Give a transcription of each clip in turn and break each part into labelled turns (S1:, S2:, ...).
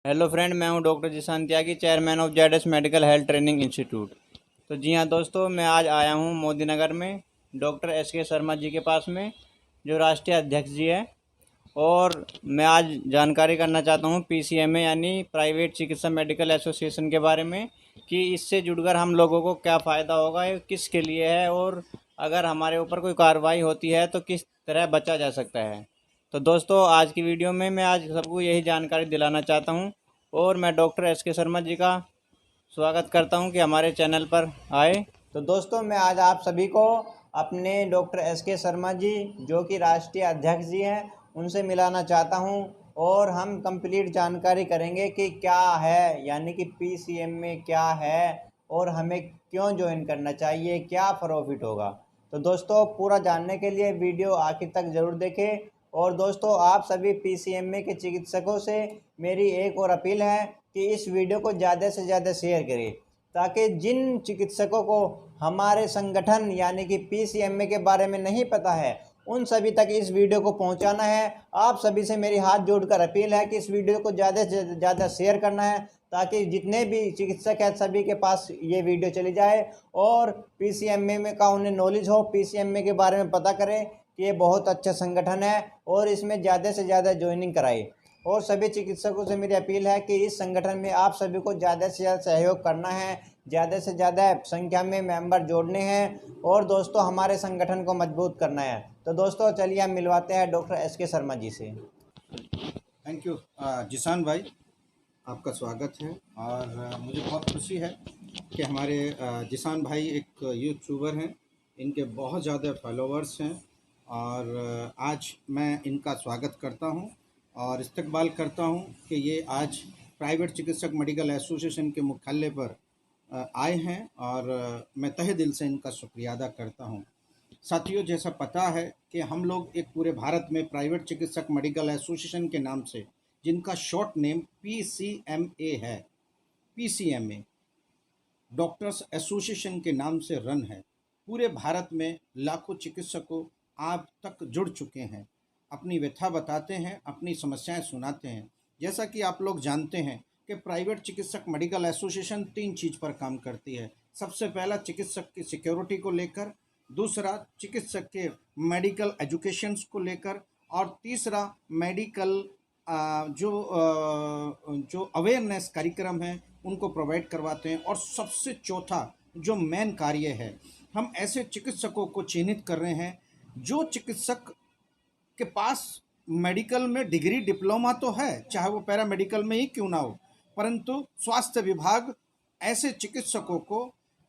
S1: Hello friend, मैं हूं doctor Zishan Tyagi, chairman of ZS medical health training institute. तो जी हाँ दोस्तों, मैं आज आया हूं मोदी नगर में डॉक्टर एस के शर्मा जी के पास में, जो राष्ट्रीय अध्यक्ष जी है। और मैं आज जानकारी करना चाहता हूं पीसीएमए यानी प्राइवेट चिकित्सा मेडिकल एसोसिएशन के बारे में, कि इससे जुड़कर हम लोगों को क्या फ़ायदा होगा, ये किसके लिए है, और अगर हमारे ऊपर कोई कार्रवाई होती है तो किस तरह बचा जा सकता है। तो दोस्तों, आज की वीडियो में मैं आज सबको यही जानकारी दिलाना चाहता हूं। और मैं डॉक्टर एस के शर्मा जी का स्वागत करता हूं कि हमारे चैनल पर आए। तो दोस्तों, मैं आज आप सभी को अपने डॉक्टर एस के शर्मा जी, जो कि राष्ट्रीय अध्यक्ष जी हैं, उनसे मिलाना चाहता हूं। और हम कंप्लीट जानकारी करेंगे कि क्या है, यानी कि पीसीएम में क्या है और हमें क्यों ज्वाइन करना चाहिए, क्या प्रॉफिट होगा। तो दोस्तों, पूरा जानने के लिए वीडियो आखिर तक ज़रूर देखें। और दोस्तों, आप सभी पीसीएमए के चिकित्सकों से मेरी एक और अपील है कि इस वीडियो को ज़्यादा से ज़्यादा शेयर करें, ताकि जिन चिकित्सकों को हमारे संगठन यानी कि पीसीएमए के बारे में नहीं पता है, उन सभी तक इस वीडियो को पहुंचाना है। आप सभी से मेरी हाथ जोड़कर अपील है कि इस वीडियो को ज़्यादा से ज़्यादा शेयर करना है, ताकि जितने भी चिकित्सक हैं सभी के पास ये वीडियो चली जाए और पीसीएमए में का उन्हें नॉलेज हो, पीसीएमए के बारे में पता करें कि ये बहुत अच्छा संगठन है और इसमें ज़्यादा से ज़्यादा ज्वाइनिंग कराए। और सभी चिकित्सकों से मेरी अपील है कि इस संगठन में आप सभी को ज़्यादा से ज़्यादा सहयोग करना है, ज़्यादा से ज़्यादा संख्या में मेंबर जोड़ने हैं और दोस्तों हमारे संगठन को मजबूत करना है। तो दोस्तों, चलिए हम मिलवाते हैं डॉक्टर एस के शर्मा जी से।
S2: थैंक यू जिसान भाई, आपका स्वागत है। और मुझे बहुत खुशी है कि हमारे जिसान भाई एक यूट्यूबर हैं, इनके बहुत ज़्यादा फॉलोअर्स हैं। और आज मैं इनका स्वागत करता हूं और इस्तकबाल करता हूं कि ये आज प्राइवेट चिकित्सक मेडिकल एसोसिएशन के मुख्यालय पर आए हैं। और मैं तहे दिल से इनका शुक्रिया अदा करता हूं। साथियों, जैसा पता है कि हम लोग एक पूरे भारत में प्राइवेट चिकित्सक मेडिकल एसोसिएशन के नाम से, जिनका शॉर्ट नेम पीसीएमए है, पीसीएमए डॉक्टर्स एसोसिएशन के नाम से रन है। पूरे भारत में लाखों चिकित्सकों आप तक जुड़ चुके हैं, अपनी व्यथा बताते हैं, अपनी समस्याएं सुनाते हैं। जैसा कि आप लोग जानते हैं कि प्राइवेट चिकित्सक मेडिकल एसोसिएशन 3 चीज़ पर काम करती है। सबसे पहला, चिकित्सक की सिक्योरिटी को लेकर, दूसरा चिकित्सक के मेडिकल एजुकेशंस को लेकर, और तीसरा मेडिकल जो अवेयरनेस कार्यक्रम हैं उनको प्रोवाइड करवाते हैं। और सबसे चौथा जो मेन कार्य है, हम ऐसे चिकित्सकों को चिन्हित कर रहे हैं जो चिकित्सक के पास मेडिकल में डिग्री डिप्लोमा तो है, चाहे वो पैरामेडिकल में ही क्यों ना हो, परंतु स्वास्थ्य विभाग ऐसे चिकित्सकों को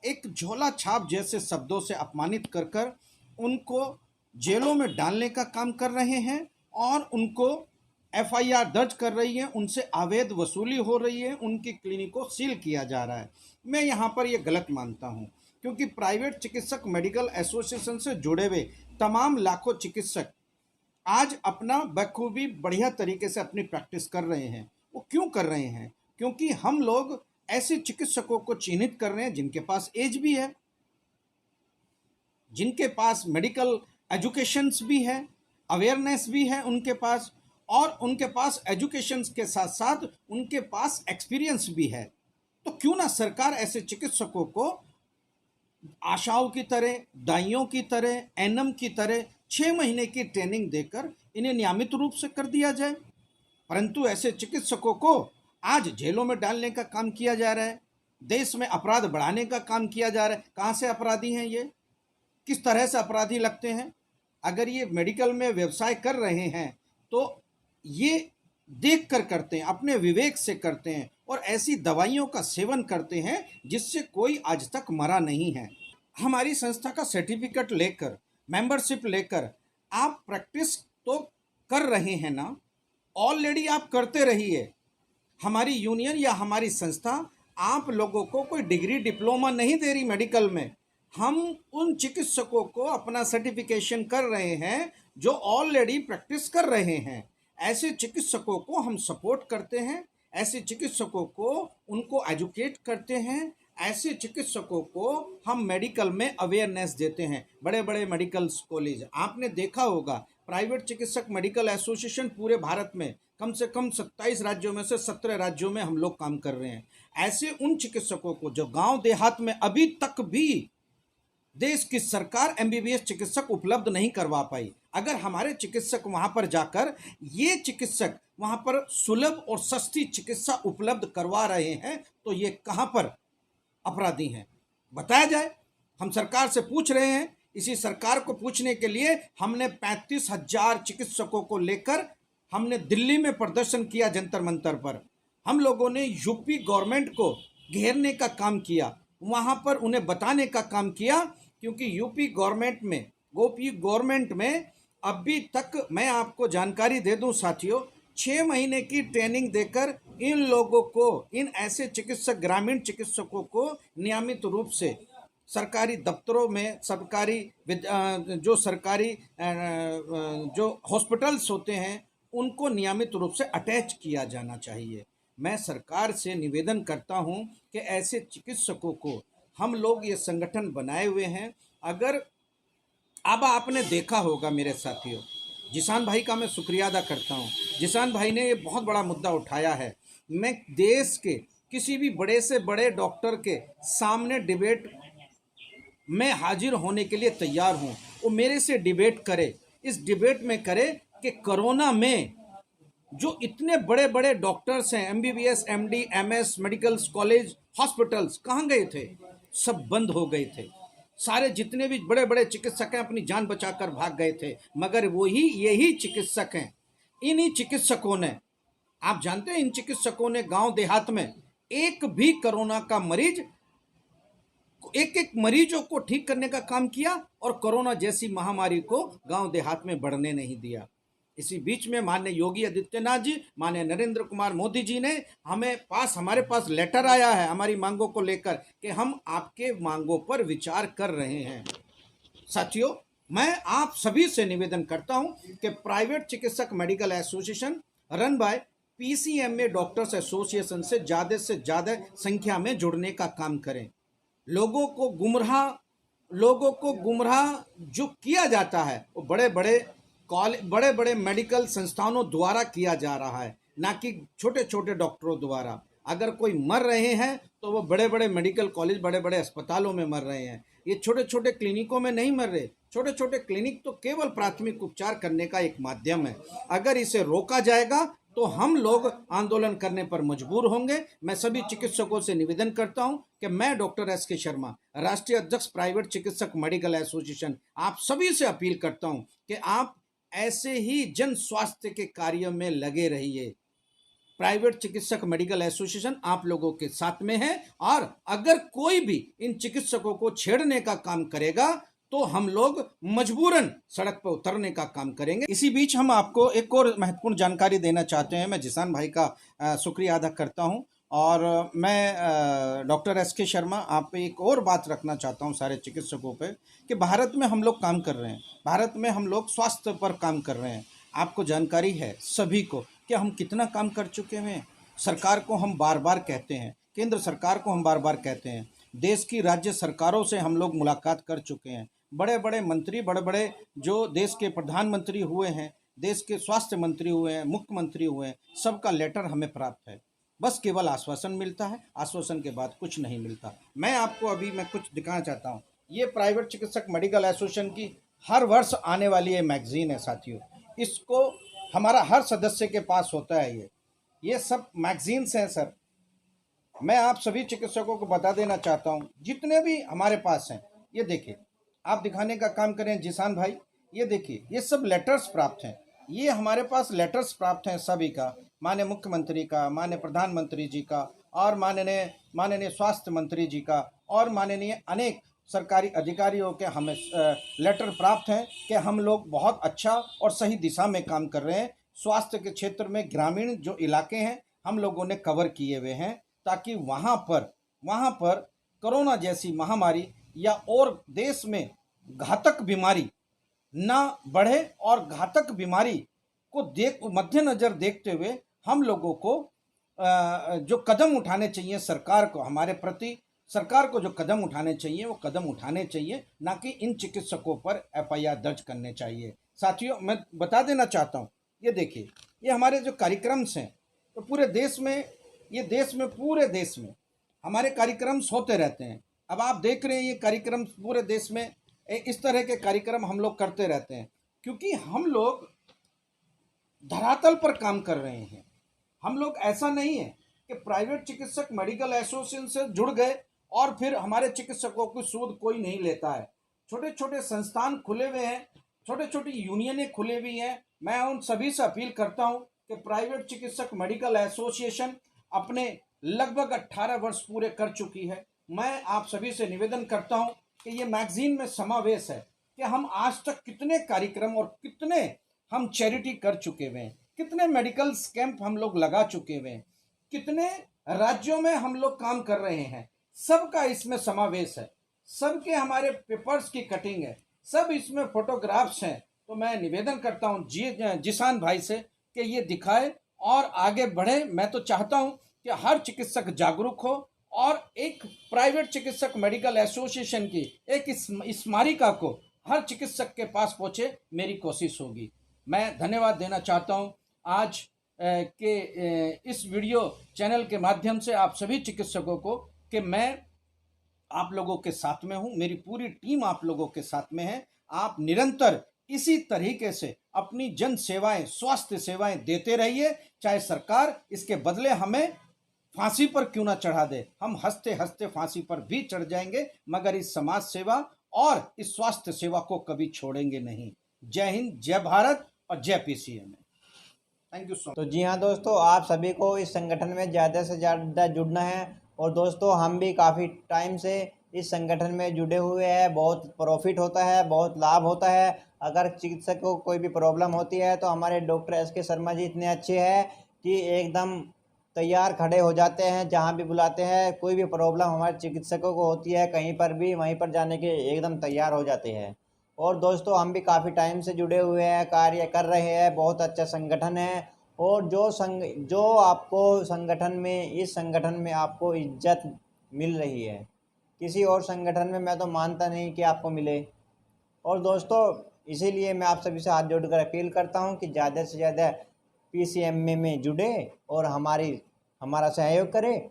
S2: एक झोला छाप जैसे शब्दों से अपमानित कर कर उनको जेलों में डालने का काम कर रहे हैं और उनको एफआईआर दर्ज कर रही है, उनसे अवैध वसूली हो रही है, उनकी क्लिनिक को सील किया जा रहा है। मैं यहाँ पर ये गलत मानता हूँ, क्योंकि प्राइवेट चिकित्सक मेडिकल एसोसिएशन से जुड़े हुए तमाम लाखों चिकित्सक आज अपना बखूबी बढ़िया तरीके से अपनी प्रैक्टिस कर रहे हैं। वो क्यों कर रहे हैं? क्योंकि हम लोग ऐसे चिकित्सकों को चिन्हित कर रहे हैं जिनके पास एज भी है, जिनके पास मेडिकल एजुकेशंस भी है, अवेयरनेस भी है उनके पास, और उनके पास एजुकेशन के साथ साथ उनके पास एक्सपीरियंस भी है। तो क्यों ना सरकार ऐसे चिकित्सकों को आशाओं की तरह, दाइयों की तरह, एनएम की तरह 6 महीने की ट्रेनिंग देकर इन्हें नियमित रूप से कर दिया जाए। परंतु ऐसे चिकित्सकों को आज जेलों में डालने का काम किया जा रहा है, देश में अपराध बढ़ाने का काम किया जा रहा है। कहाँ से अपराधी हैं ये? किस तरह से अपराधी लगते हैं? अगर ये मेडिकल में व्यवसाय कर रहे हैं तो ये देख कर करते हैं, अपने विवेक से करते हैं, और ऐसी दवाइयों का सेवन करते हैं जिससे कोई आज तक मरा नहीं है। हमारी संस्था का सर्टिफिकेट लेकर, मेंबरशिप लेकर आप प्रैक्टिस तो कर रहे हैं ना, ऑलरेडी आप करते रहिए। हमारी यूनियन या हमारी संस्था आप लोगों को कोई डिग्री डिप्लोमा नहीं दे रही मेडिकल में। हम उन चिकित्सकों को अपना सर्टिफिकेशन कर रहे हैं जो ऑलरेडी प्रैक्टिस कर रहे हैं। ऐसे चिकित्सकों को हम सपोर्ट करते हैं, ऐसे चिकित्सकों को उनको एजुकेट करते हैं, ऐसे चिकित्सकों को हम मेडिकल में अवेयरनेस देते हैं। बड़े बड़े मेडिकल कॉलेज आपने देखा होगा, प्राइवेट चिकित्सक मेडिकल एसोसिएशन पूरे भारत में कम से कम 27 राज्यों में से 17 राज्यों में हम लोग काम कर रहे हैं। ऐसे उन चिकित्सकों को जो गांव देहात में अभी तक भी देश की सरकार एमबीबीएस चिकित्सक उपलब्ध नहीं करवा पाई, अगर हमारे चिकित्सक वहां पर जाकर ये चिकित्सक वहां पर सुलभ और सस्ती चिकित्सा उपलब्ध करवा रहे हैं तो ये कहां पर अपराधी हैं, बताया जाए। हम सरकार से पूछ रहे हैं। इसी सरकार को पूछने के लिए हमने 35,000 चिकित्सकों को लेकर हमने दिल्ली में प्रदर्शन किया जंतर मंतर पर। हम लोगों ने यूपी गवर्नमेंट को घेरने का काम किया, वहां पर उन्हें बताने का काम किया, क्योंकि यूपी गवर्नमेंट में अभी तक मैं आपको जानकारी दे दूं साथियों, 6 महीने की ट्रेनिंग देकर इन लोगों को, इन ऐसे चिकित्सक, ग्रामीण चिकित्सकों को नियमित रूप से सरकारी दफ्तरों में, जो हॉस्पिटल्स होते हैं उनको नियमित रूप से अटैच किया जाना चाहिए। मैं सरकार से निवेदन करता हूं कि ऐसे चिकित्सकों को, हम लोग ये संगठन बनाए हुए हैं, अगर अब आपने देखा होगा मेरे साथियों, जिसान भाई का मैं शुक्रिया अदा करता हूँ। जिसान भाई ने ये बहुत बड़ा मुद्दा उठाया है। मैं देश के किसी भी बड़े से बड़े डॉक्टर के सामने डिबेट में हाजिर होने के लिए तैयार हूँ। वो मेरे से डिबेट करे, इस डिबेट में करे कि कोरोना में जो इतने बड़े बड़े डॉक्टर्स हैं, MBBS, MD, MS, medical college, hospitals कहाँ गए थे? सब बंद हो गए थे। सारे जितने भी बड़े बड़े चिकित्सक हैं अपनी जान बचाकर भाग गए थे, मगर यही चिकित्सक हैं। इन्हीं चिकित्सकों ने, आप जानते हैं, इन चिकित्सकों ने गांव देहात में एक भी कोरोना का मरीज, एक मरीजों को ठीक करने का काम किया और कोरोना जैसी महामारी को गांव देहात में बढ़ने नहीं दिया। इसी बीच में माननीय योगी आदित्यनाथ जी, माननीय नरेंद्र कुमार मोदी जी ने हमारे पास लेटर आया है हमारी मांगों को लेकर कि हम आपके मांगों पर विचार कर रहे हैं। साथियों, मैं आप सभी से निवेदन करता हूं कि प्राइवेट चिकित्सक medical association run by PCMA doctors association से ज्यादा संख्या में जुड़ने का काम करें। लोगों को गुमराह जो किया जाता है वो बड़े बड़े मेडिकल संस्थानों द्वारा किया जा रहा है, ना कि छोटे छोटे डॉक्टरों द्वारा। अगर कोई मर रहे हैं तो वो बड़े बड़े मेडिकल कॉलेज, बड़े बड़े अस्पतालों में मर रहे हैं, ये छोटे छोटे क्लिनिकों में नहीं मर रहे। छोटे छोटे क्लिनिक तो केवल प्राथमिक उपचार करने का एक माध्यम है। अगर इसे रोका जाएगा तो हम लोग आंदोलन करने पर मजबूर होंगे। मैं सभी चिकित्सकों से निवेदन करता हूं कि मैं डॉक्टर एसके शर्मा, राष्ट्रीय अध्यक्ष प्राइवेट चिकित्सक मेडिकल एसोसिएशन, आप सभी से अपील करता हूं कि आप ऐसे ही जन स्वास्थ्य के कार्य में लगे रहिए। प्राइवेट चिकित्सक मेडिकल एसोसिएशन आप लोगों के साथ में है, और अगर कोई भी इन चिकित्सकों को छेड़ने का काम करेगा तो हम लोग मजबूरन सड़क पर उतरने का काम करेंगे। इसी बीच हम आपको एक और महत्वपूर्ण जानकारी देना चाहते हैं। मैं जिसान भाई का शुक्रिया अदा करता हूं, और मैं डॉक्टर एसके शर्मा आप पे एक और बात रखना चाहता हूं सारे चिकित्सकों पे, कि भारत में हम लोग काम कर रहे हैं, भारत में हम लोग स्वास्थ्य पर काम कर रहे हैं। आपको जानकारी है सभी को कि हम कितना काम कर चुके हैं। सरकार को हम बार बार कहते हैं, केंद्र सरकार को हम बार बार कहते हैं, देश की राज्य सरकारों से हम लोग मुलाकात कर चुके हैं। बड़े बड़े मंत्री, बड़े बड़े जो देश के प्रधानमंत्री हुए हैं, देश के स्वास्थ्य मंत्री हुए हैं, मुख्यमंत्री हुए हैं, सबका लेटर हमें प्राप्त है। बस केवल आश्वासन मिलता है, आश्वासन के बाद कुछ नहीं मिलता। मैं आपको अभी कुछ दिखाना चाहता हूँ। ये प्राइवेट चिकित्सक मेडिकल एसोसिएशन की हर वर्ष आने वाली ये मैगजीन है साथियों। इसको हमारा हर सदस्य के पास होता है। ये सब मैगजीन्स हैं सर। मैं आप सभी चिकित्सकों को बता देना चाहता हूँ, जितने भी हमारे पास हैं, ये देखिए, आप दिखाने का काम करें जिसान भाई, ये देखिए, ये सब लेटर्स प्राप्त हैं। ये हमारे पास लेटर्स प्राप्त हैं सभी का, माननीय मुख्यमंत्री का, माननीय प्रधानमंत्री जी का, और माननीय स्वास्थ्य मंत्री जी का, और माननीय अनेक सरकारी अधिकारियों के हमें लेटर प्राप्त हैं कि हम लोग बहुत अच्छा और सही दिशा में काम कर रहे हैं। स्वास्थ्य के क्षेत्र में ग्रामीण जो इलाके हैं हम लोगों ने कवर किए हुए हैं, ताकि वहाँ पर कोरोना जैसी महामारी या और देश में घातक बीमारी ना बढ़े, और घातक बीमारी को मद्देनजर देखते हुए हम लोगों को जो कदम उठाने चाहिए सरकार को, हमारे प्रति सरकार को जो कदम उठाने चाहिए वो कदम उठाने चाहिए, ना कि इन चिकित्सकों पर एफआईआर दर्ज करने चाहिए। साथियों, मैं बता देना चाहता हूँ, ये देखिए, ये हमारे जो कार्यक्रम्स हैं, तो पूरे देश में, ये देश में, पूरे देश में हमारे कार्यक्रम होते रहते हैं। अब आप देख रहे हैं ये कार्यक्रम पूरे देश में, इस तरह के कार्यक्रम हम लोग करते रहते हैं, क्योंकि हम लोग धरातल पर काम कर रहे हैं। हम लोग, ऐसा नहीं है कि प्राइवेट चिकित्सक मेडिकल एसोसिएशन से जुड़ गए और फिर हमारे चिकित्सकों की सूद कोई नहीं लेता है। छोटे छोटे संस्थान खुले हुए हैं, छोटे छोटी यूनियनें खुले हुई हैं। मैं उन सभी से अपील करता हूं कि प्राइवेट चिकित्सक मेडिकल एसोसिएशन अपने लगभग 18 वर्ष पूरे कर चुकी है। मैं आप सभी से निवेदन करता हूं कि ये मैगजीन में समावेश है कि हम आज तक कितने कार्यक्रम और कितने हम चैरिटी कर चुके हुए हैं, कितने मेडिकल कैंप हम लोग लगा चुके हुए हैं, कितने राज्यों में हम लोग काम कर रहे हैं, सबका इसमें समावेश है। सबके हमारे पेपर्स की कटिंग है, सब इसमें फोटोग्राफ्स हैं। तो मैं निवेदन करता हूं जिसान भाई से कि ये दिखाए और आगे बढ़े। मैं तो चाहता हूं कि हर चिकित्सक जागरूक हो और एक प्राइवेट चिकित्सक मेडिकल एसोसिएशन की एक स्मारिका को हर चिकित्सक के पास पहुंचे, मेरी कोशिश होगी। मैं धन्यवाद देना चाहता हूं आज के इस वीडियो चैनल के माध्यम से आप सभी चिकित्सकों को कि मैं आप लोगों के साथ में हूं, मेरी पूरी टीम आप लोगों के साथ में है। आप निरंतर इसी तरीके से अपनी जन सेवाएं, स्वास्थ्य सेवाएं देते रहिए, चाहे सरकार इसके बदले हमें फांसी पर क्यों ना चढ़ा दे, हम हंसते हंसते फांसी पर भी चढ़ जाएंगे, मगर इस समाज सेवा और इस स्वास्थ्य सेवा को कभी छोड़ेंगे नहीं। जय हिंद, जय भारत और जय PCM. Thank you so much.
S1: तो जी हाँ दोस्तों, आप सभी को इस संगठन में ज़्यादा से ज़्यादा जुड़ना है। और दोस्तों, हम भी काफ़ी टाइम से इस संगठन में जुड़े हुए हैं। बहुत प्रॉफिट होता है, बहुत लाभ होता है। अगर चिकित्सक को कोई भी प्रॉब्लम होती है तो हमारे डॉक्टर एसके शर्मा जी इतने अच्छे हैं कि एकदम तैयार खड़े हो जाते हैं। जहाँ भी बुलाते हैं, कोई भी प्रॉब्लम हमारे चिकित्सकों को होती है कहीं पर भी, वहीं पर जाने के एकदम तैयार हो जाते हैं। और दोस्तों, हम भी काफ़ी टाइम से जुड़े हुए हैं, कार्य कर रहे हैं। बहुत अच्छा संगठन है। और जो आपको संगठन में, इस संगठन में आपको इज्जत मिल रही है, किसी और संगठन में मैं तो मानता नहीं कि आपको मिले। और दोस्तों, इसीलिए मैं आप सभी से हाथ जोड़कर अपील करता हूं कि ज़्यादा से ज़्यादा पीसीएमए में जुड़े और हमारा सहयोग करें